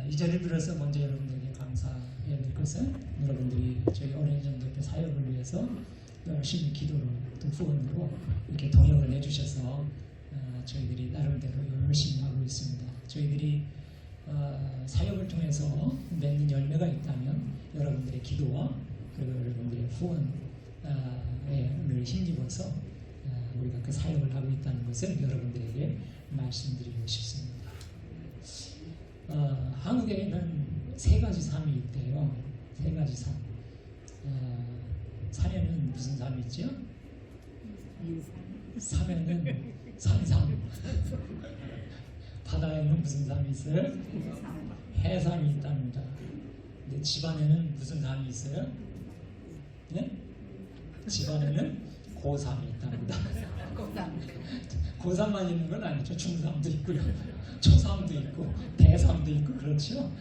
이 자리를 빌어서 먼저 여러분들에게 감사해야 될 것은 여러분들이 저희 어린이전도회 사역을 위해서 열심히 기도로 또 후원으로 이렇게 동역을 해주셔서 저희들이 나름대로 열심히 하고 있습니다. 저희들이 사역을 통해서 맺는 열매가 있다면 여러분들의 기도와 그리고 여러분들의 후원을 힘입어서 우리가 그 사역을 하고 있다는 것을 여러분들에게 말씀드리고 싶습니다. 한국에는 세 가지 삶이 있대요. 세 가지 삶. 산에는 무슨 삶이 있죠? 산에는 산삼. 바다에는 무슨 삶이 있어요? 해삼이 있답니다. 근데 집안에는 무슨 삶이 있어요? 네? 집안에는 고삼이 있답니다. 고삼만 있는 건 아니죠. 중삼도 있고요. 초삼도 있고 대삼도 있고 그렇죠.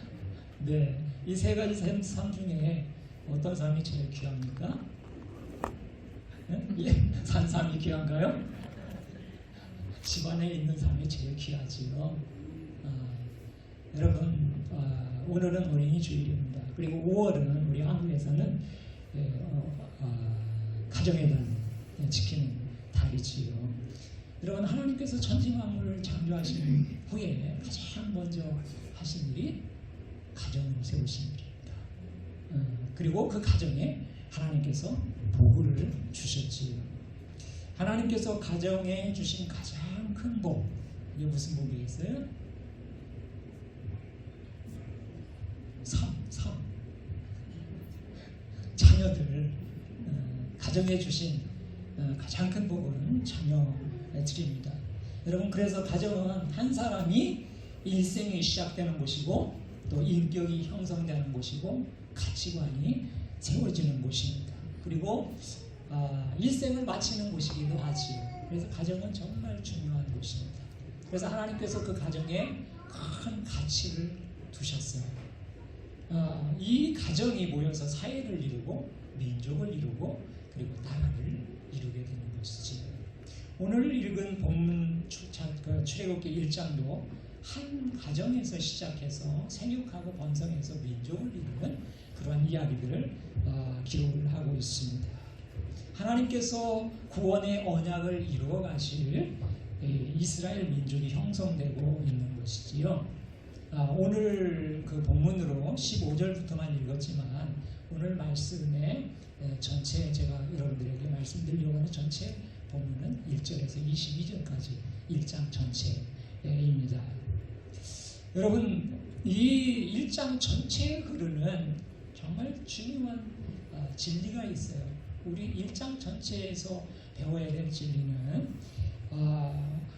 네, 이 세 가지 삶 중에 어떤 삶이 제일 귀합니까? 네? 산삼이 귀한가요? 집안에 있는 삶이 제일 귀하지요. 여러분, 오늘은 어린이 주일입니다. 그리고 5월은 우리 한국에서는 가정의 달 지키는 달이지요. 여러분, 하나님께서 천지만물을 창조하신 후에 가장 먼저 하신 일이 가정을 세우신 일입니다. 그리고 그 가정에 하나님께서 복을 주셨지요. 하나님께서 가정에 주신 가장 큰 복, 이게 무슨 복이겠어요? 삶. 자녀들, 가정에 주신 가장 큰 복은 자녀들입니다. 여러분, 그래서 가정은 한 사람이 일생이 시작되는 곳이고 또 인격이 형성되는 곳이고 가치관이 세워지는 곳입니다. 그리고 일생을 마치는 곳이기도 하지요. 그래서 가정은 정말 중요한 곳입니다. 그래서 하나님께서 그 가정에 큰 가치를 두셨어요. 이 가정이 모여서 사회를 이루고 민족을 이루고 그리고 나라를 이루게 되는 것이지. 오늘 읽은 본문 출애굽기 1장도 한 가정에서 시작해서 생육하고 번성해서 민족을 이루는 그러한 이야기들을 기록을 하고 있습니다. 하나님께서 구원의 언약을 이루어 가실 이스라엘 민족이 형성되고 있는 것이지요. 오늘 그 본문으로 15절부터만 읽었지만 오늘 말씀의 전체 제가 여러분들에게 말씀드리려고 하는 전체 본문은 1절에서 22절까지 1장 전체입니다. 여러분, 이 1장 전체에 흐르는 정말 중요한 진리가 있어요. 우리 1장 전체에서 배워야 될 진리는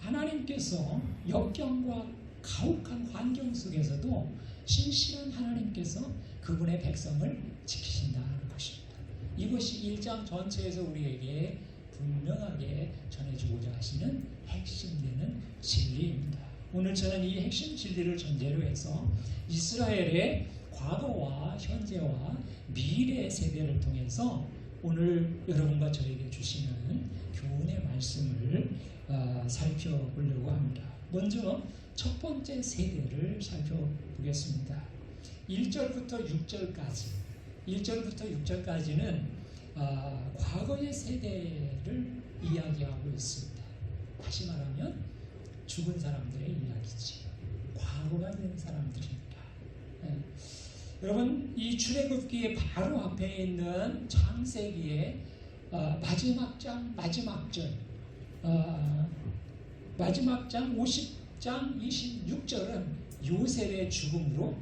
하나님께서 역경과 가혹한 환경 속에서도 신실한 하나님께서 그분의 백성을 지키신다는 것입니다. 이것이 1장 전체에서 우리에게 분명하게 전해주고자 하시는 핵심되는 진리입니다. 오늘 저는 이 핵심 진리를 전제로 해서 이스라엘의 과거와 현재와 미래 세대를 통해서 오늘 여러분과 저에게 주시는 교훈의 말씀을 살펴보려고 합니다. 먼저 첫 번째 세대를 살펴보겠습니다. 1절부터 6절까지는 과거의 세대를 이야기하고 있습니다. 다시 말하면 죽은 사람들의 이야기지. 과거가 된 사람들입니다. 여러분, 이 출애굽기의 바로 앞에 있는 창세기의 마지막 장, 마지막 절, 마지막 장 50장 26절은 요셉의 죽음으로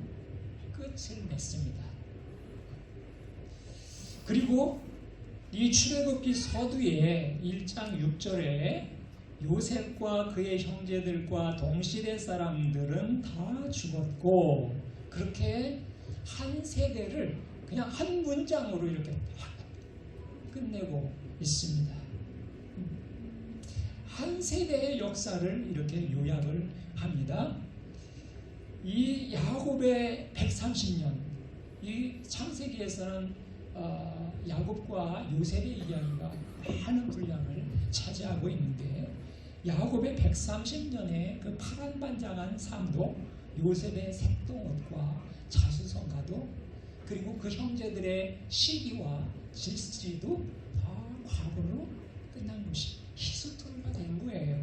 끝을 맺습니다. 그리고 이 출애굽기 서두에 1장 6절에 요셉과 그의 형제들과 동시대 사람들은 다 죽었고, 그렇게 한 세대를 그냥 한 문장으로 이렇게 끝내고 있습니다. 한 세대의 역사를 이렇게 요약을 합니다. 이 야곱의 130년, 이 창세기에서는 야곱과 요셉의 이야기가 많은 분량을 차지하고 있는데, 야곱의 130년의 그 파란반장한 삶도 요셉의 색동옷과 자수성가도 그리고 그 형제들의 시기와 질시도 다 과거로 끝난 것이 히스토리가 된 거예요.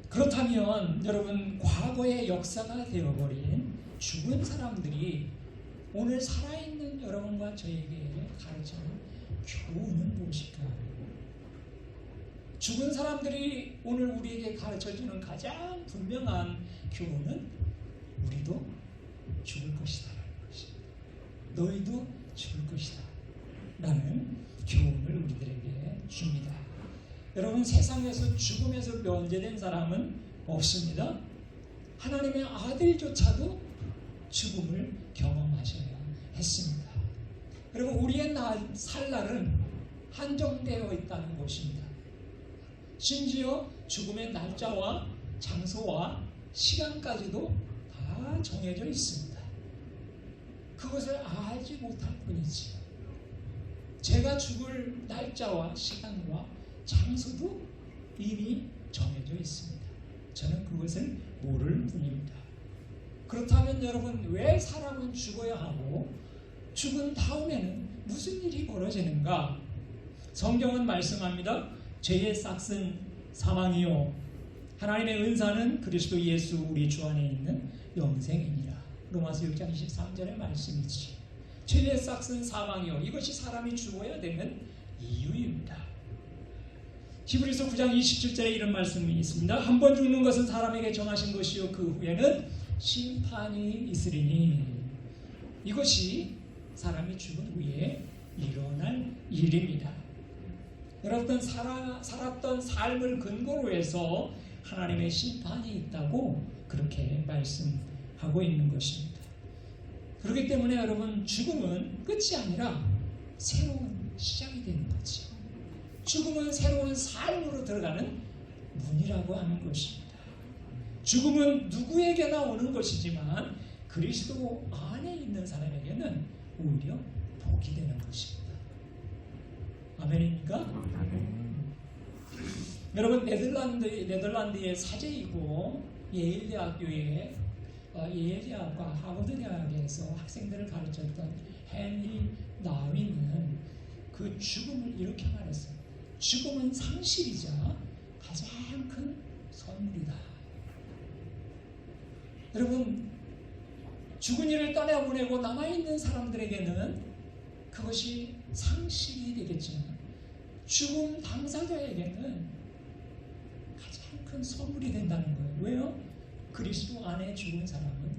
그렇다면 여러분, 과거의 역사가 되어버린 죽은 사람들이 오늘 살아있는 여러분과 저에게 가르치는 교훈은 무엇일까요? 죽은 사람들이 오늘 우리에게 가르쳐주는 가장 분명한 교훈은 우리도 죽을 것이다 라는 것입니다. 너희도 죽을 것이다 라는 교훈을 우리들에게 줍니다. 여러분, 세상에서 죽음에서 면제된 사람은 없습니다. 하나님의 아들조차도 죽음을 경험하셔야 했습니다. 여러분, 우리의 살 날은 한정되어 있다는 것입니다. 심지어 죽음의 날짜와 장소와 시간까지도 다 정해져 있습니다. 그것을 알지 못할 뿐이지. 제가 죽을 날짜와 시간과 장소도 이미 정해져 있습니다. 저는 그것을 모를 뿐입니다. 그렇다면 여러분, 왜 사람은 죽어야 하고 죽은 다음에는 무슨 일이 벌어지는가? 성경은 말씀합니다. 죄의 싹은 사망이요 하나님의 은사는 그리스도 예수 우리 주 안에 있는 영생이니라. 로마서 6장 23절의 말씀이지. 죄의 싹은 사망이요, 이것이 사람이 죽어야 되는 이유입니다. 히브리서 9장 27절에 이런 말씀이 있습니다. 한 번 죽는 것은 사람에게 정하신 것이요 그 후에는 심판이 있으리니. 이것이 사람이 죽은 후에 일어날 일입니다. 여러분, 살았던 삶을 근거로 해서 하나님의 심판이 있다고 그렇게 말씀하고 있는 것입니다. 그렇기 때문에 여러분, 죽음은 끝이 아니라 새로운 시작이 되는 거죠. 죽음은 새로운 삶으로 들어가는 문이라고 하는 것입니다. 죽음은 누구에게나 오는 것이지만 그리스도 안에 있는 사람에게는 오히려 복이 되는 것입니다. 아멘입니까? 여러분, 네덜란드의 사제이고 예일대학과 하버드 대학에서 학생들을 가르쳤던 헨리 나윈은 그 죽음을 이렇게 말했어요. 죽음은 상실이자 가장 큰 선물이다. 여러분, 죽은 이를 떠나보내고 남아있는 사람들에게는 그것이 상실이 되겠지만 죽음 당사자에게는 가장 큰 선물이 된다는 거예요. 왜요? 그리스도 안에 죽은 사람은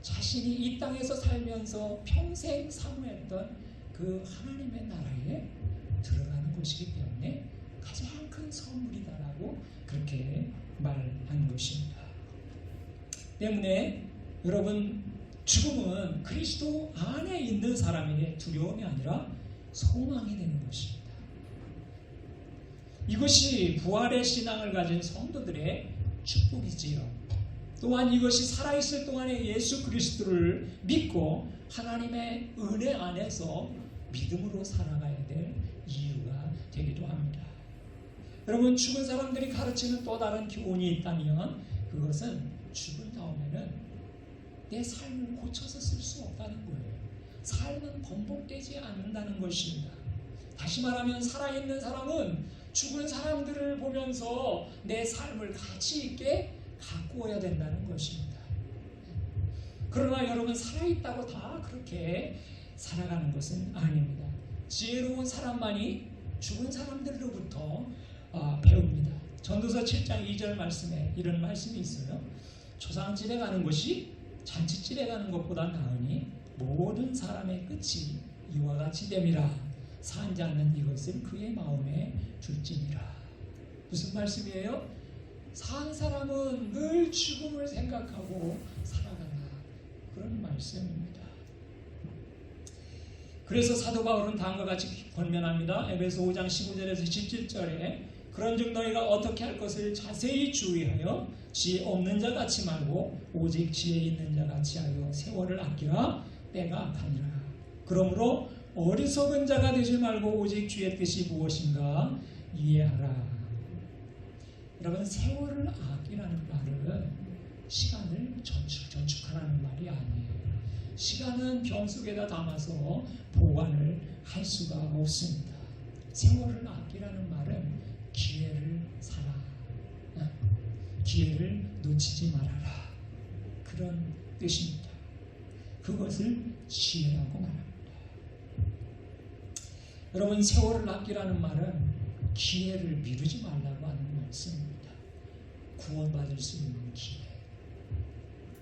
자신이 이 땅에서 살면서 평생 사모했던 그 하나님의 나라에 들어가는 것이기 때문에 가장 큰 선물이다라고 그렇게 말한 것입니다. 때문에 여러분, 죽음은 그리스도 안에 있는 사람에게 두려움이 아니라 소망이 되는 것입니다. 이것이 부활의 신앙을 가진 성도들의 축복이지요. 또한 이것이 살아있을 동안에 예수 그리스도를 믿고 하나님의 은혜 안에서 믿음으로 살아가야 될 이유가 되기도 합니다. 여러분, 죽은 사람들이 가르치는 또 다른 교훈이 있다면 그것은 죽은 다음에는 내 삶을 고쳐서 쓸 수 없다는 거예요. 삶은 번복되지 않는다는 것입니다. 다시 말하면 살아있는 사람은 죽은 사람들을 보면서 내 삶을 가치 있게 가꾸어야 된다는 것입니다. 그러나 여러분, 살아있다고 다 그렇게 살아가는 것은 아닙니다. 지혜로운 사람만이 죽은 사람들로부터 배웁니다. 전도서 7장 2절 말씀에 이런 말씀이 있어요. 초상집에 가는 것이 잔치집에 가는 것보다 나으니 모든 사람의 끝이 이와 같이 됨이라. 산 자는 이것을 그의 마음에 둘지니라. 무슨 말씀이에요? 산 사람은 늘 죽음을 생각하고 살아간다, 그런 말씀입니다. 그래서 사도 바울은 다음과 같이 권면합니다. 에베소 5장 15절에서 17절에 그런즉 너희가 어떻게 할 것을 자세히 주의하여 지혜 없는 자 같이 말고 오직 지혜 있는 자 같이 하여 세월을 아끼라. 때가 악하니라. 그러므로 어리석은 자가 되지 말고 오직 주의 뜻이 무엇인가 이해하라. 여러분, 세월을 아끼라는 말은 시간을 전축하라는 말이 아니에요. 시간은 병 속에다 담아서 보관을 할 수가 없습니다. 세월을 아끼라는 말은 기회를 살아, 기회를 놓치지 말아라, 그런 뜻입니다. 그것을 지혜라고 말합니다. 여러분, 세월을 아끼라는 말은 기회를 미루지 말라고 하는 말씀입니다. 구원받을 수 있는 기회,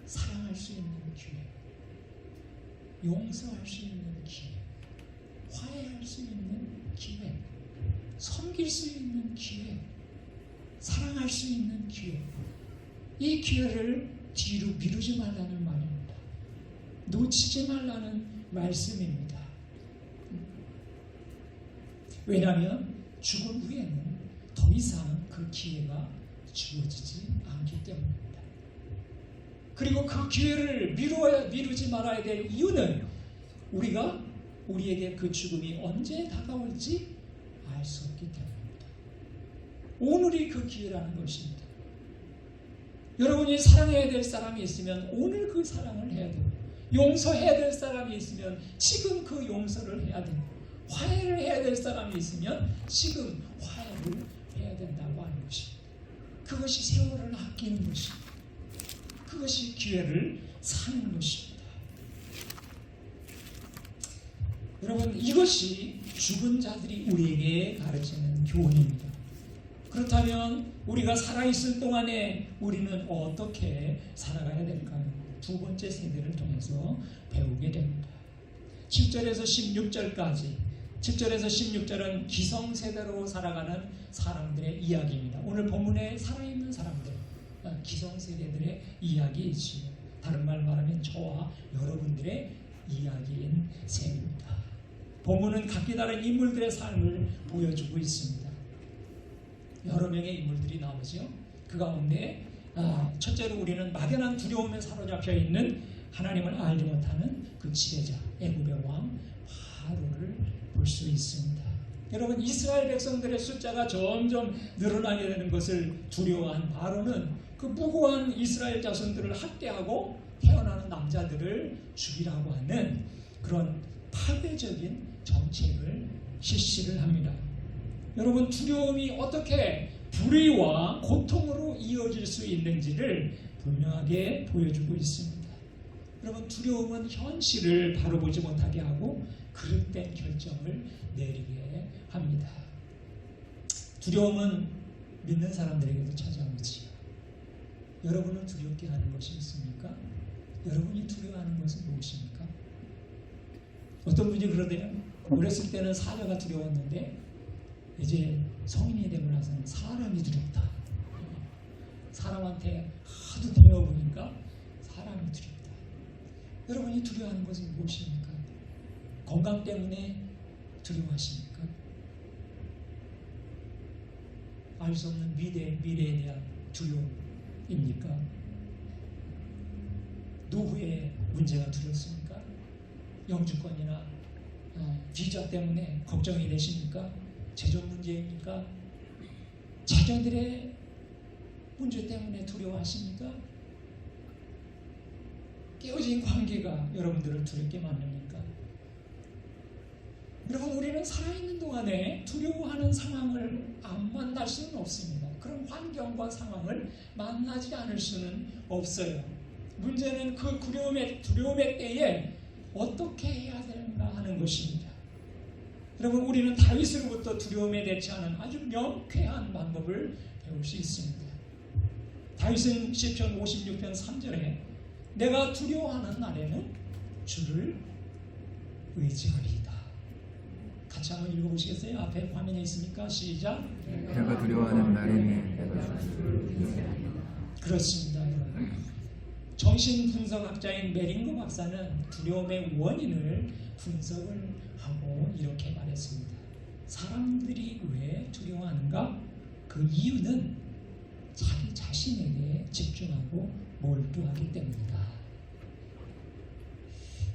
사랑할 수 있는 기회, 용서할 수 있는 기회, 화해할 수 있는 기회, 섬길 수 있는 기회, 사랑할 수 있는 기회, 이 기회를 뒤로 미루지 말라는 말입니다. 놓치지 말라는 말씀입니다. 왜냐하면 죽은 후에는 더 이상 그 기회가 주어지지 않기 때문입니다. 그리고 그 기회를 미루지 말아야 될 이유는 우리에게 그 죽음이 언제 다가올지 알 수 없기 때문입니다. 오늘이 그 기회라는 것입니다. 여러분이 사랑해야 될 사람이 있으면 오늘 그 사랑을 해야 되고, 용서해야 될 사람이 있으면 지금 그 용서를 해야 되고, 화해를 해야 될 사람이 있으면 지금 화해를 해야 된다고 하는 것입니다. 그것이 세월을 아끼는 것입니다. 그것이 기회를 사는 것입니다. 여러분, 이것이 죽은 자들이 우리에게 가르치는 교훈입니다. 그렇다면 우리가 살아있을 동안에 우리는 어떻게 살아가야 될까요? 두 번째 세대를 통해서 배우게 됩니다. 7절에서 16절까지, 7절에서 16절은 기성세대로 살아가는 사람들의 이야기입니다. 오늘 본문에 살아있는 사람들, 기성세대들의 이야기이지요. 다른 말 말하면 저와 여러분들의 이야기인 셈입니다. 본문은 각기 다른 인물들의 삶을 보여주고 있습니다. 여러 명의 인물들이 나오죠. 그 가운데 첫째로 우리는 막연한 두려움에 사로잡혀 있는 하나님을 알지 못하는 그 지배자 애굽의 왕 바로를 볼 수 있습니다. 여러분, 이스라엘 백성들의 숫자가 점점 늘어나게 되는 것을 두려워한 바로는 그 무고한 이스라엘 자손들을 학대하고 태어나는 남자들을 죽이라고 하는 그런 파괴적인 정책을 실시를 합니다. 여러분, 두려움이 어떻게 불의와 고통으로 이어질 수 있는지를 분명하게 보여주고 있습니다. 여러분, 두려움은 현실을 바로 보지 못하게 하고 그릇된 결정을 내리게 합니다. 두려움은 믿는 사람들에게도 찾아오지요. 여러분은 두렵게 하는 것이 있습니까? 여러분이 두려워하는 것은 무엇입니까? 어떤 분이 그러대요. 어렸을 때는 사자가 두려웠는데 이제 성인이 되고 나서는 사람이 두렵다. 사람한테 하도 배워보니까 사람이 두렵다. 여러분이 두려워하는 것은 무엇입니까? 건강 때문에 두려워하십니까? 알 수 없는 미래에 대한 두려움입니까? 노후의 문제가 두렵습니까? 영주권이나 비자 때문에 걱정이 되십니까? 재정 문제입니까? 자녀들의 문제 때문에 두려워하십니까? 깨어진 관계가 여러분들을 두렵게 만듭니까? 여러분, 우리는 살아있는 동안에 두려워하는 상황을 안 만날 수는 없습니다. 그런 환경과 상황을 만나지 않을 수는 없어요. 문제는 그 두려움의 때에 어떻게 해야 되는가 하는 것입니다. 여러분, 우리는 다윗으로부터 두려움에 대처하는 아주 명쾌한 방법을 배울 수 있습니다. 다윗은 시편 56편 3절에 내가 두려워하는 날에는 주를 의지하리이다. 같이 한번 읽어보시겠어요? 앞에 화면에 있습니까? 시작. 내가 두려워하는 날에는 내가 주를 의지하리이다. 그렇습니다, 여러분. 정신분석학자인 메링거 박사는 두려움의 원인을 분석을 하고 이렇게 말했습니다. 사람들이 왜 두려워하는가? 그 이유는 자기 자신에게 집중하고 몰두하기 때문이다.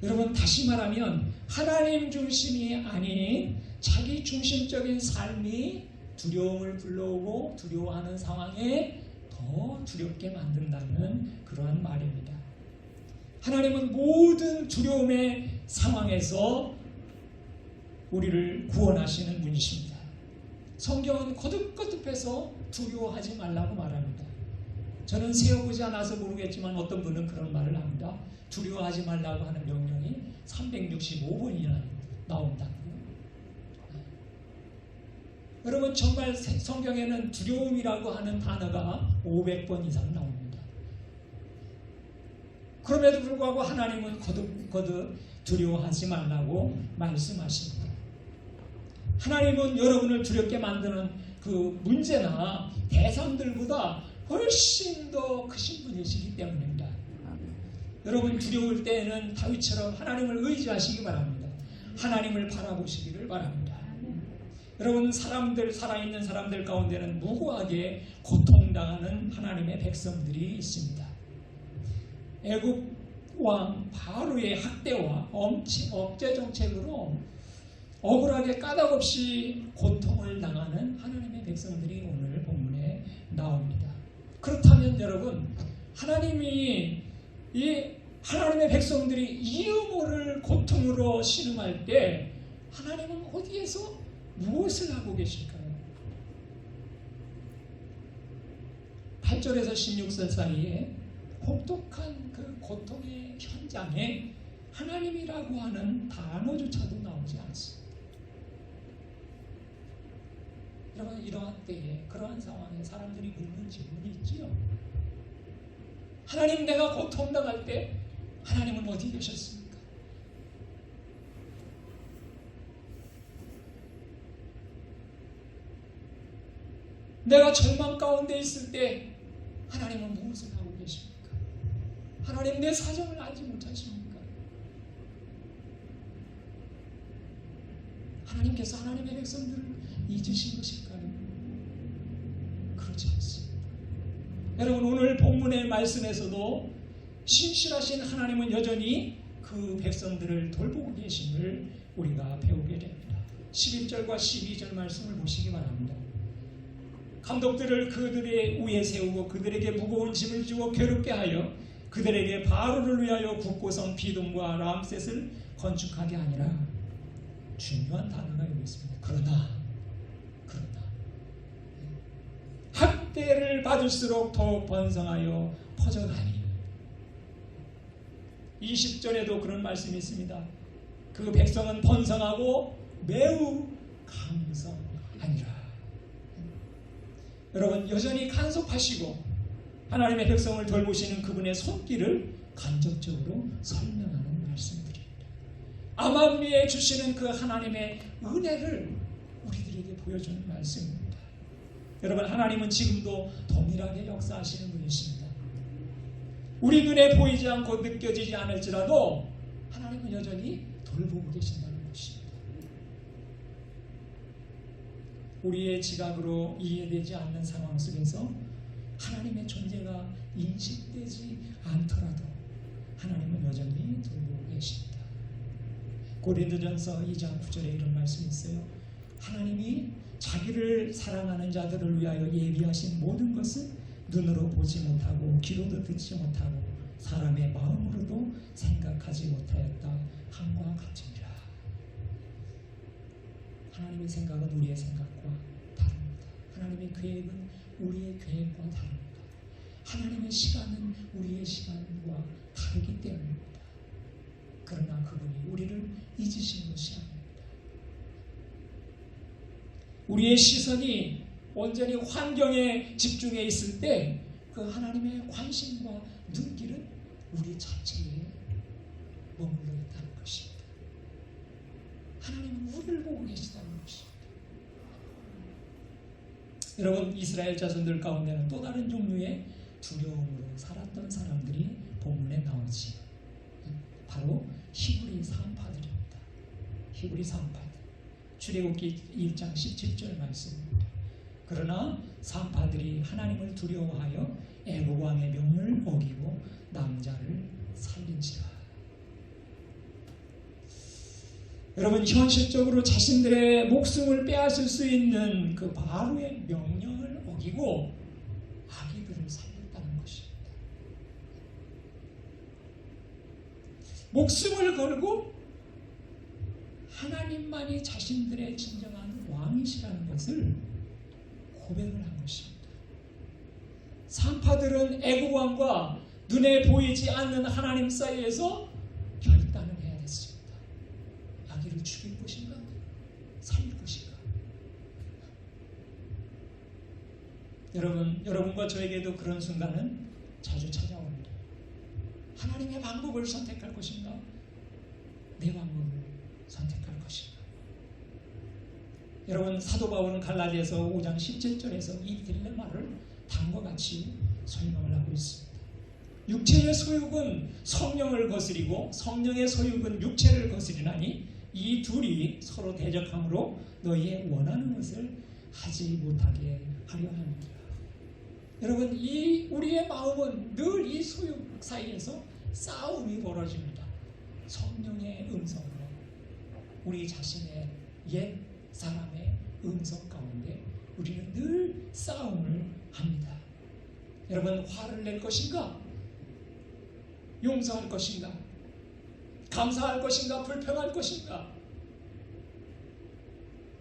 여러분, 다시 말하면 하나님 중심이 아닌 자기 중심적인 삶이 두려움을 불러오고 두려워하는 상황에 더 두렵게 만든다는 그러한 말입니다. 하나님은 모든 두려움의 상황에서 우리를 구원하시는 분이십니다. 성경은 거듭거듭해서 두려워하지 말라고 말합니다. 저는 세워보지 않아서 모르겠지만 어떤 분은 그런 말을 합니다. 두려워하지 말라고 하는 명령이 365번이나 나온다고요. 여러분, 정말 성경에는 두려움이라고 하는 단어가 500번 이상 나옵니다. 그럼에도 불구하고 하나님은 거듭 두려워하지 말라고 말씀하십니다. 하나님은 여러분을 두렵게 만드는 그 문제나 대상들보다 훨씬 더 크신 분이시기 때문입니다. 여러분, 두려울 때에는 다윗처럼 하나님을 의지하시기 바랍니다. 하나님을 바라보시기를 바랍니다. 여러분, 살아있는 사람들 가운데는 무고하게 고통당하는 하나님의 백성들이 있습니다. 애굽 왕 바로의 학대와 억제 정책으로 억울하게 까닭없이 고통을 당하는 하나님의 백성들이 오늘 본문에 나옵니다. 그렇다면 여러분, 하나님의 백성들이 이유모를 고통으로 신음할 때 하나님은 어디에서 무엇을 하고 계실까요? 8절에서 16절 사이에 혹독한 그 고통의 현장에 하나님이라고 하는 단어조차도 나오지 않습니다. 여러분, 이러한 때에, 그러한 상황에 사람들이 묻는 질문이 있지요. 하나님, 내가 고통당할 때 하나님은 어디 계셨습니까? 내가 절망 가운데 있을 때 하나님은 무엇을 하고 계십니까? 하나님, 내 사정을 알지 못하십니까? 하나님께서 하나님의 백성들을 잊으신 것일까요? 그렇지 않습니다. 여러분, 오늘 본문의 말씀에서도 신실하신 하나님은 여전히 그 백성들을 돌보고 계심을 우리가 배우게 됩니다. 11절과 12절 말씀을 보시기 바랍니다. 감독들을 그들의 위에 세우고 그들에게 무거운 짐을 주어 괴롭게 하여 그들에게 바로를 위하여 국고성 비돔과 람셋을 건축하게 하니라. 중요한 단어가 여기 있습니다. 그러나 학대를 받을수록 더욱 번성하여 퍼져가니. 20절에도 그런 말씀이 있습니다. 그 백성은 번성하고 매우 강성하니라. 여러분, 여전히 간섭하시고 하나님의 백성을 돌보시는 그분의 손길을 간접적으로 설명하는 말씀들입니다. 암암리에 주시는 그 하나님의 은혜를 우리들에게 보여주는 말씀입니다. 여러분, 하나님은 지금도 동일하게 역사하시는 분이십니다. 우리 눈에 보이지 않고 느껴지지 않을지라도 하나님은 여전히 돌보고 계신다는 것입니다. 우리의 지각으로 이해되지 않는 상황 속에서 하나님의 존재가 인식되지 않더라도 하나님은 여전히 돌보고 계십니다. 고린도전서 2장 9절에 이런 말씀이 있어요. 하나님이 자기를 사랑하는 자들을 위하여 예비하신 모든 것은 눈으로 보지 못하고 귀로도 듣지 못하고 사람의 마음으로도 생각하지 못하였다 함과 같으니라. 하나님의 생각은 우리의 생각과 다릅니다. 하나님의 계획은 우리의 계획과 다릅니다. 하나님의 시간은 우리의 시간과 다르기 때문입니다. 그러나 그분이 우리를 잊으신 것이 아닙니다. 우리의 시선이 온전히 환경에 집중해 있을 때 그 하나님의 관심과 눈길은 우리 자체에 머물러 있다는 것입니다. 하나님은 우리를 보고 계시다는 것입니다. 여러분, 이스라엘 자손들 가운데는 또 다른 종류의 두려움으로 살았던 사람들이 본문에 나오지. 바로 히브리 산파들입니다. 히브리 산파들. 출애굽기 1장 17절 말씀입니다. 그러나 산파들이 하나님을 두려워하여 애굽 왕의 명을 어기고 남자를 살린지라. 여러분, 현실적으로 자신들의 목숨을 빼앗을 수 있는 그 바로의 명령을 어기고 아기들을 목숨을 걸고 하나님만이 자신들의 진정한 왕이시라는 것을 고백을 한 것입니다. 산파들은 애국 왕과 눈에 보이지 않는 하나님 사이에서 결단을 해야 됐습니다. 아기를 죽일 것인가 살릴 것인가. 여러분과 저에게도 그런 순간은 자주 찾아옵니다. 하나님의 방법을 선택할 것인가 내 방법을 선택할 것인가. 여러분, 사도 바울은 갈라디아서 5장 17절에서 이 딜레마를 다음과 같이 설명을 하고 있습니다. 육체의 소욕은 성령을 거스리고 성령의 소욕은 육체를 거스리나니 이 둘이 서로 대적함으로 너희의 원하는 것을 하지 못하게 하려 합니다. 여러분, 우리의 마음은 늘 이 소욕 사이에서 싸움이 벌어집니다. 성령의 음성으로 우리 자신의 옛 사람의 음성 가운데 우리는 늘 싸움을 합니다. 여러분, 화를 낼 것인가? 용서할 것인가? 감사할 것인가? 불평할 것인가?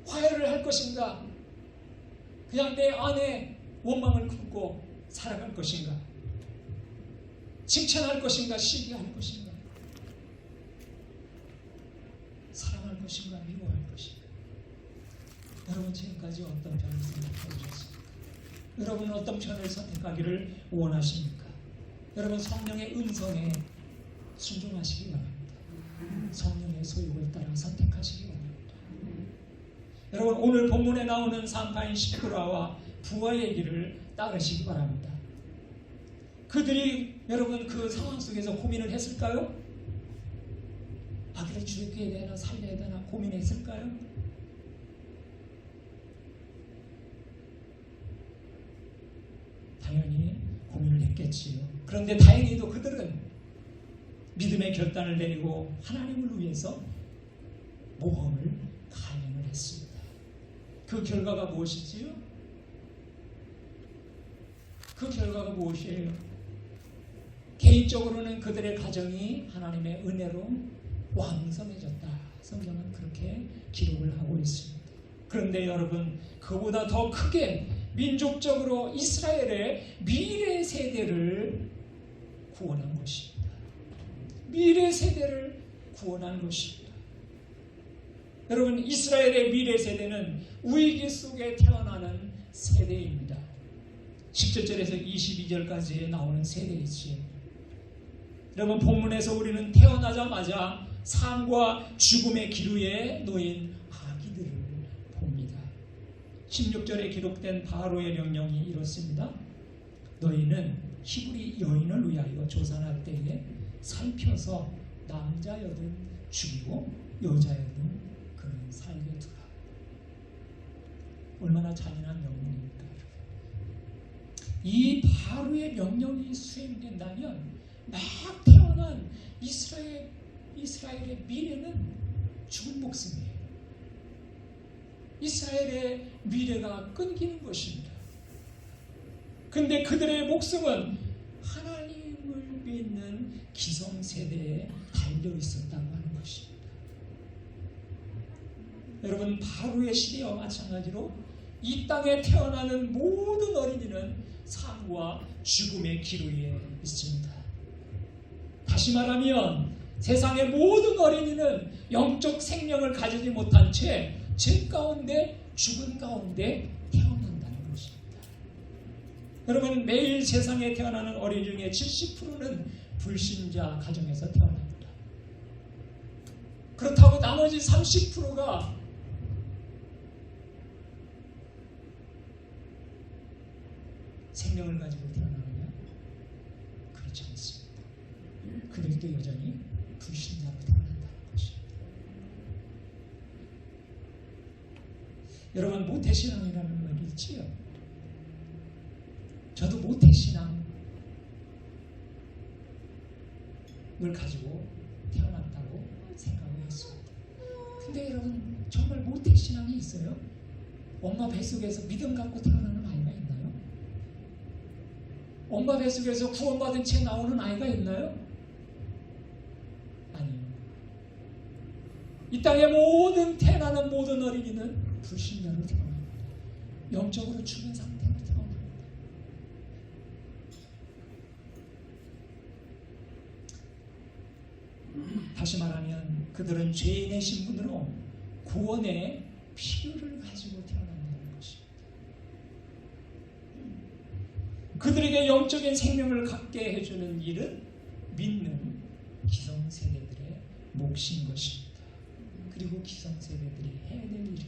화해를 할 것인가? 그냥 내 안에 원망을 품고 살아갈 것인가? 칭찬할 것인가? 시기할 것인가? 사랑할 것인가? 미워할 것인가? 여러분, 지금까지 어떤 편을 선택해 보셨습니까? 여러분은 어떤 편을 선택하기를 원하십니까? 여러분, 성령의 음성에 순종하시기 바랍니다. 성령의 소욕을 따라 선택하시기 바랍니다. 여러분, 오늘 본문에 나오는 산파인 시프라와 부하의 길을 따르시기 바랍니다. 그들이 여러분 그 상황 속에서 고민을 했을까요? 아기를 죽여야 되나 살려야 되나 고민했을까요? 당연히 고민을 했겠지요. 그런데 다행히도 그들은 믿음의 결단을 내리고 하나님을 위해서 모험을 감행을 했습니다. 그 결과가 무엇이지요? 그 결과가 무엇이에요? 개인적으로는 그들의 가정이 하나님의 은혜로 왕성해졌다. 성경은 그렇게 기록을 하고 있습니다. 그런데 여러분, 그보다 더 크게 민족적으로 이스라엘의 미래 세대를 구원한 것입니다. 미래 세대를 구원한 것입니다. 여러분, 이스라엘의 미래 세대는 위기 속에 태어나는 세대입니다. 17절에서 22절까지 나오는 세대이지요. 여러분, 본문에서 우리는 태어나자마자 삶과 죽음의 기루에 놓인 아기들을 봅니다. 16절에 기록된 바로의 명령이 이렇습니다. 너희는 히브리 여인을 위하여 조산할 때에 살펴서 남자여든 죽이고 여자여든 그는 살게 두라. 얼마나 잔인한 명령입니까? 이 바로의 명령이 수행된다면 막 태어난 이스라엘의 미래는 죽은 목숨이에요. 이스라엘의 미래가 끊기는 것입니다. 그런데 그들의 목숨은 하나님을 믿는 기성세대에 달려 있었다고 하는 것입니다. 여러분, 바로의 시대와 마찬가지로 이 땅에 태어나는 모든 어린이는 삶과 죽음의 기로에 있습니다. 다시 말하면 세상의 모든 어린이는 영적 생명을 가지지 못한 채 죄 가운데 죽은 가운데 태어난다는 것입니다. 여러분, 매일 세상에 태어나는 어린이 중에 70%는 불신자 가정에서 태어납니다. 그렇다고 나머지 30%가 생명을 가지고 태어나느냐? 그렇지 않습니다. 그들도 여전히 불신자로 태어난다는 것입니다. 여러분, 모태신앙이라는 말이 있지요. 저도 모태신앙을 가지고 태어났다고 생각을 했습니다. 근데 여러분, 정말 모태신앙이 있어요? 엄마 뱃속에서 믿음 갖고 태어나는 아이가 있나요? 엄마 뱃속에서 구원받은 채 나오는 아이가 있나요? 이 땅의 모든 태어나는 모든 어린이는 불신자로 태어납니다. 영적으로 죽은 상태로 태어납니다. 다시 말하면 그들은 죄인의 신분으로 구원의 필요를 가지고 태어난다는 것입니다. 그들에게 영적인 생명을 갖게 해주는 일은 믿는 기성세대들의 몫인 것입니다. 그리고 기성세대들이 해야 될 일입니다.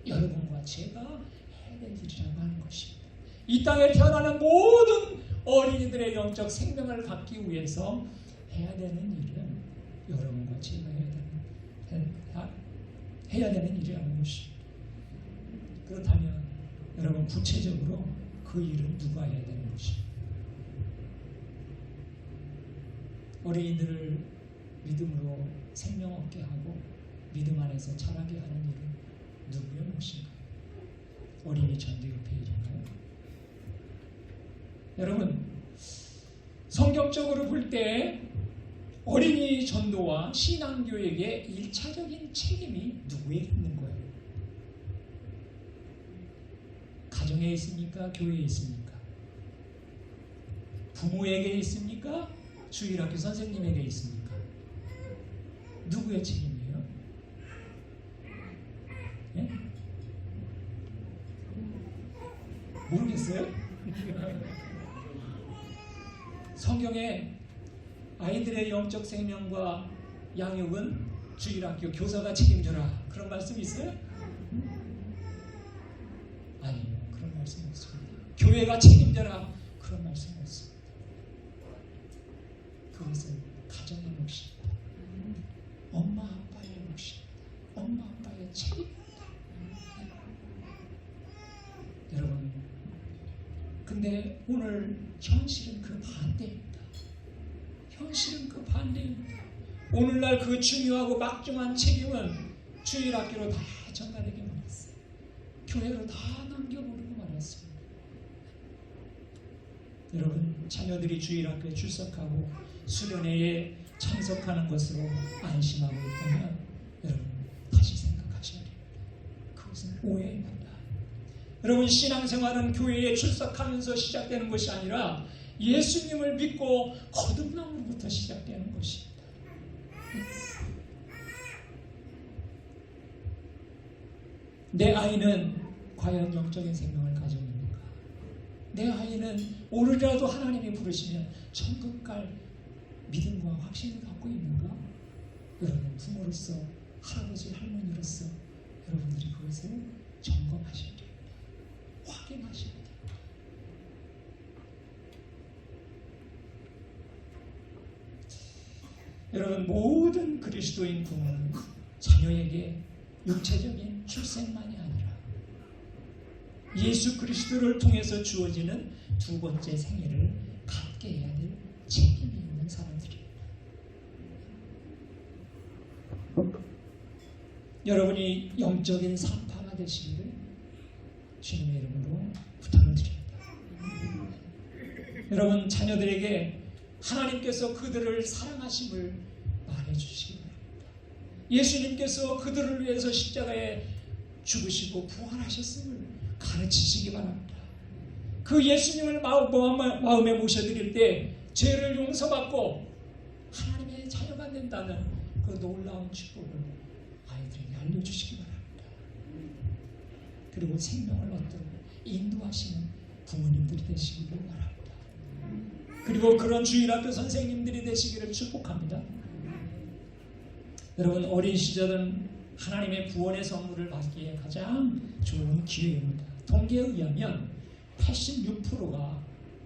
여러분과 제가 해야 될 일이라고 하는 것입니다. 이 땅에 태어나는 모든 어린이들의 영적 생명을 갖기 위해서 해야 되는 일은 여러분과 제가 해야 되는 일이라는 것입니다. 그렇다면 여러분 구체적으로 그 일은 누가 해야 되는 것입니까? 어린이들을 믿음으로 생명 얻게 하고 믿음 안에서 자라게 하는 일은 누구의 몫인가요? 어린이 전도협회 일인가요? 여러분, 성경적으로 볼 때 어린이 전도와 신앙교육의 1차적인 책임이 누구에게 있는 거예요? 가정에 있습니까? 교회에 있습니까? 부모에게 있습니까? 주일학교 선생님에게 있습니까? 누구의 책임이에요? 예? 모르겠어요? 성경에 아이들의 영적 생명과 양육은 주일학교 교사가 책임져라 그런 말씀이 있어요? 아니요, 그런 말씀 없습니다. 교회가 책임져라 그런 말씀 없습니다. 그것은 가정의 몫입니다. 엄마 아빠의 몫입니다. 엄마 아빠의 책임입니다. 여러분, 근데 오늘 현실은 그 반대입니다. 현실은 그 반대입니다. 오늘날 그 중요하고 막중한 책임은 주일학교로 다 전가되게 말았어요. 교회로 다 넘겨버리고 말았습니다. 여러분, 자녀들이 주일학교에 출석하고 수련회에 참석하는 것으로 안심하고 있다면 여러분 다시 생각하셔야 됩니다. 그것은 오해입니다. 여러분, 신앙생활은 교회에 출석하면서 시작되는 것이 아니라 예수님을 믿고 거듭남으로부터 시작되는 것입니다. 내 아이는 과연 영적인 생명을 가지고 있는가? 내 아이는 오늘이라도 하나님이 부르시면 천국 갈 믿음과 확신을 갖고 있는가? 여러분, 부모로서, 할아버지, 할머니로서 여러분들이 그것을 점검하셔야 됩니다. 확인하셔야 됩니다. 여러분, 모든 그리스도인 부모는 자녀에게 육체적인 출생만이 아니라 예수 그리스도를 통해서 주어지는 두 번째 생애를 갖게 해야 될 책임이 있는 사람들입니다. 여러분이 영적인 산파가 되시기를 주님의 이름으로 부탁을 드립니다. 여러분, 자녀들에게 하나님께서 그들을 사랑하심을 말해주시기 바랍니다. 예수님께서 그들을 위해서 십자가에 죽으시고 부활하셨음을 가르치시기 바랍니다. 그 예수님을 마음에 모셔드릴 때 죄를 용서받고 하나님의 자녀가 된다는 그 놀라운 축복을 아이들에게 알려주시기 바랍니다. 그리고 생명을 얻도록 인도하시는 부모님들이 되시기를 바랍니다. 그리고 그런 주일학교 선생님들이 되시기를 축복합니다. 여러분, 어린 시절은 하나님의 구원의 선물을 받기에 가장 좋은 기회입니다. 통계에 의하면 86%가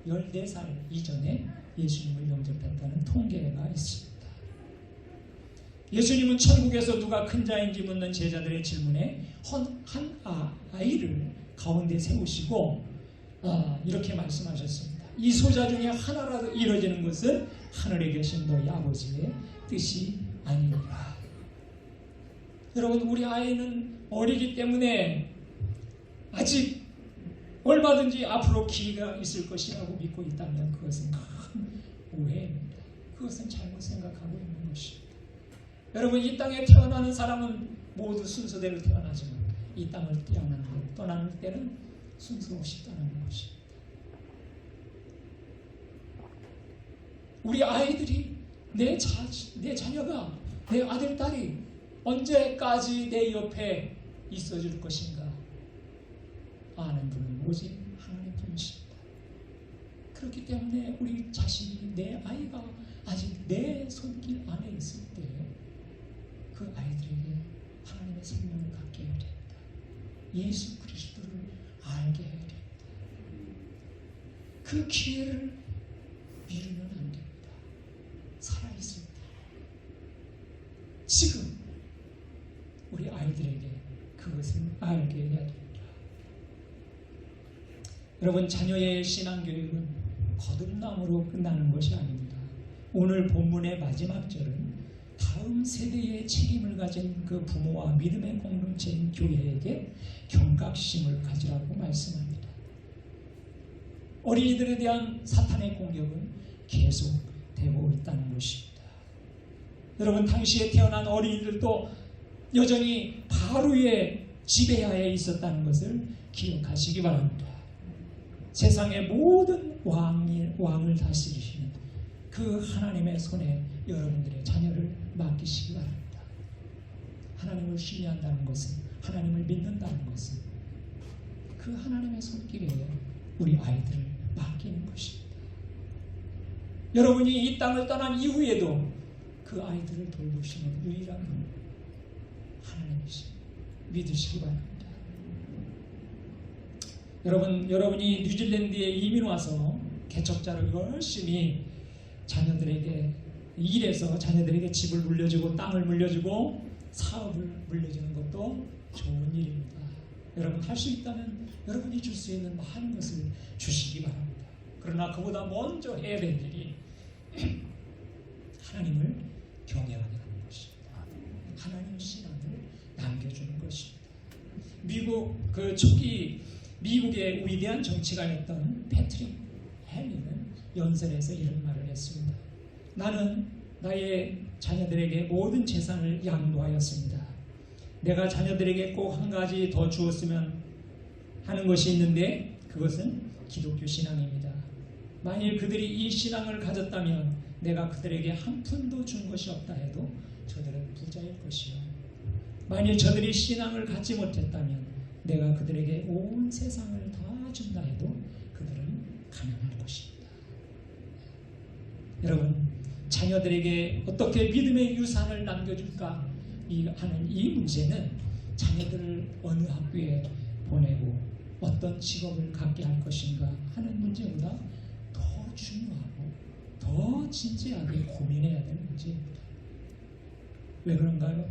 14살 이전에 예수님을 영접했다는 통계가 있습니다. 예수님은 천국에서 누가 큰 자인지 묻는 제자들의 질문에 한 아이를 가운데 세우시고 이렇게 말씀하셨습니다. 이 소자 중에 하나라도 이루어지는 것은 하늘에 계신 너희 아버지의 뜻이 아니니라. 여러분, 우리 아이는 어리기 때문에 아직 얼마든지 앞으로 기회가 있을 것이라고 믿고 있다면 그것은 큰 오해입니다. 그것은 잘못 생각하고 있는 것입니다. 여러분, 이 땅에 태어나는 사람은 모두 순서대로 태어나지만 이 땅을 떠나는 때는 순서 없이 떠나는 것입니다. 우리 아이들이 내 자녀가, 내 아들, 딸이 언제까지 내 옆에 있어줄 것인가 아는 분은 오직 하나님 분이십니다. 그렇기 때문에 우리 자신이, 내 아이가 아직 내 손길 안에 있을 때 그 아이들에게 하나님의 생명을 갖게 해야 됩니다. 예수 그리스도를 알게 해야 됩니다. 그 기회를 미루면 안 됩니다. 살아있을 때 지금 우리 아이들에게 그것을 알게 해야 됩니다. 여러분, 자녀의 신앙교육은 거듭남으로 끝나는 것이 아닙니다. 오늘 본문의 마지막 절은 다음 세대의 책임을 가진 그 부모와 믿음의 공동체인 교회에게 경각심을 가지라고 말씀합니다. 어린이들에 대한 사탄의 공격은 계속되고 있다는 것입니다. 여러분, 당시에 태어난 어린이들도 여전히 바로의 지배하에 있었다는 것을 기억하시기 바랍니다. 세상의 모든 왕을 다스리시는 그 하나님의 손에 여러분들의 자녀를 맡기시기 바랍니다. 하나님을 신뢰한다는 것은, 하나님을 믿는다는 것은 그 하나님의 손길에 우리 아이들을 맡기는 것입니다. 여러분이 이 땅을 떠난 이후에도 그 아이들을 돌보시는 유일한 분 하나님이십니다. 믿으시기 바랍니다. 여러분이 뉴질랜드에 이민 와서 개척자로 열심히 자녀들에게 일해서 자녀들에게 집을 물려주고 땅을 물려주고 사업을 물려주는 것도 좋은 일입니다. 여러분, 할 수 있다면 여러분이 줄 수 있는 많은 것을 주시기 바랍니다. 그러나 그보다 먼저 해야 될 일이 하나님을 경외하게 하는 것입니다. 하나님 신앙을 남겨주는 것입니다. 초기 미국의 위대한 정치가였던 패트릭 헨리는 연설에서 이런 말을 했습니다. 나는 나의 자녀들에게 모든 재산을 양도하였습니다. 내가 자녀들에게 꼭 한 가지 더 주었으면 하는 것이 있는데 그것은 기독교 신앙입니다. 만일 그들이 이 신앙을 가졌다면 내가 그들에게 한 푼도 준 것이 없다 해도 저들은 부자일 것이요. 만일 저들이 신앙을 갖지 못했다면 내가 그들에게 온 세상을 다 준다 해도 그들은 가난할 것입니다. 여러분, 자녀들에게 어떻게 믿음의 유산을 남겨줄까 하는 이 문제는 자녀들을 어느 학교에 보내고 어떤 직업을 갖게 할 것인가 하는 문제보다 더 중요하고 더 진지하게 고민해야 되는 문제입니다. 왜 그런가요?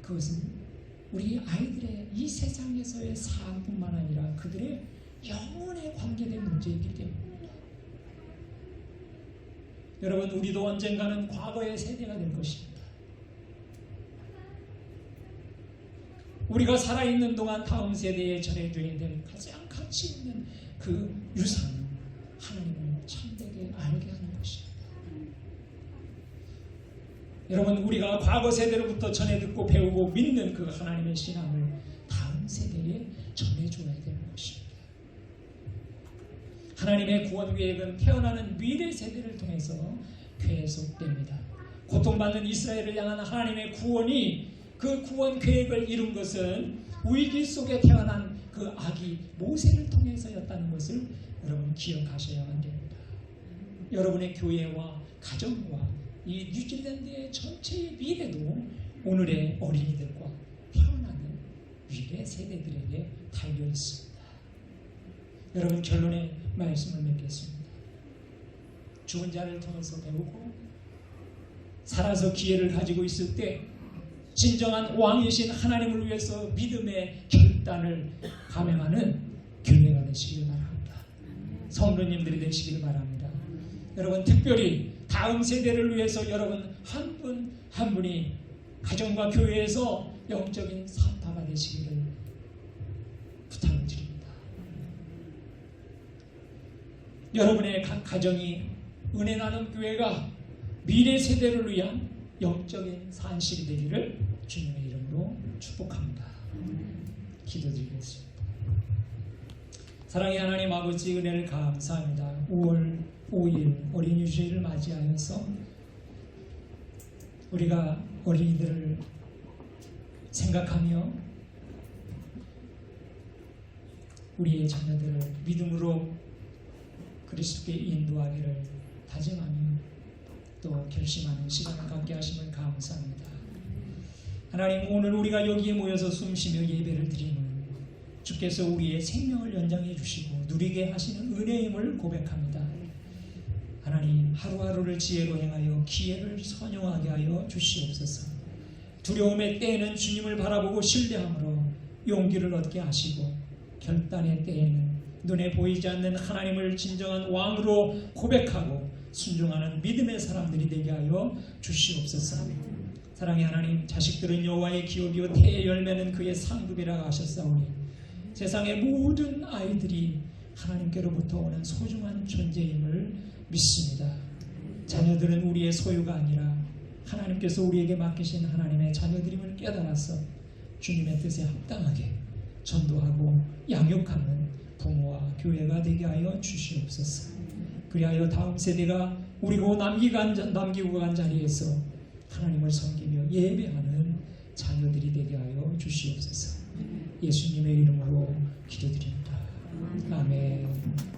그것은 우리 아이들의 이 세상에서의 삶뿐만 아니라 그들의 영혼에 관계된 문제이기 때문입니다. 여러분, 우리도 언젠가는 과거의 세대가 될 것입니다. 우리가 살아있는 동안 다음 세대에 전해줘야 될 가장 가치 있는 그 유산은 하나님을 참되게 알게 하는 것입니다. 여러분, 우리가 과거 세대로부터 전해 듣고 배우고 믿는 그 하나님의 신앙을 다음 세대에 전해줘야 되는 것입니다. 하나님의 구원 계획은 태어나는 미래 세대를 통해서 계속됩니다. 고통받는 이스라엘을 향한 하나님의 구원이 그 구원 계획을 이룬 것은 위기 속에 태어난 그 아기 모세를 통해서였다는 것을 여러분 기억하셔야만 됩니다. 여러분의 교회와 가정과 이 뉴질랜드의 전체의 미래도 오늘의 어린이들과 태어나는 미래 세대들에게 달려 있습니다. 여러분, 결론의 말씀을 맺겠습니다. 죽은 자를 통해서 배우고 살아서 기회를 가지고 있을 때 진정한 왕이신 하나님을 위해서 믿음의 결단을 감행하는 교회가 되시길 바랍니다. 성도님들이 되시길 바랍니다. 여러분, 특별히 다음 세대를 위해서 여러분 한 분 한 분이 가정과 교회에서 영적인 사파가 되시기를 부탁을 드립니다. 여러분의 각 가정이 은혜 나눔 교회가 미래 세대를 위한 영적인 산실이 되기를 주님의 이름으로 축복합니다. 기도드리겠습니다. 사랑의 하나님 아버지, 은혜를 감사합니다. 5월 5일 어린이 주일을 맞이하여서 우리가 어린이들을 생각하며 우리의 자녀들을 믿음으로 그리스도께 인도하기를 다짐하며 또 결심하는 시간을 갖게 하심을 감사합니다. 하나님, 오늘 우리가 여기에 모여서 숨쉬며 예배를 드리는 주께서 우리의 생명을 연장해 주시고 누리게 하시는 은혜임을 고백합니다. 하나님, 하루하루를 지혜로 행하여 기회를 선용하게 하여 주시옵소서. 두려움의 때에는 주님을 바라보고 신뢰함으로 용기를 얻게 하시고, 결단의 때에는 눈에 보이지 않는 하나님을 진정한 왕으로 고백하고 순종하는 믿음의 사람들이 되게 하여 주시옵소서. 사랑의 하나님, 자식들은 여호와의 기업이요 태의 열매는 그의 상급이라고 하셨사오니 세상의 모든 아이들이 하나님께로부터 오는 소중한 존재임을 믿습니다. 자녀들은 우리의 소유가 아니라 하나님께서 우리에게 맡기신 하나님의 자녀들임을 깨달아서 주님의 뜻에 합당하게 전도하고 양육하는 부모와 교회가 되게 하여 주시옵소서. 그리하여 다음 세대가 우리고 남기고 간 자리에서 하나님을 섬기며 예배하는 자녀들이 되게 하여 주시옵소서. 예수님의 이름으로 기도드립니다. 아멘.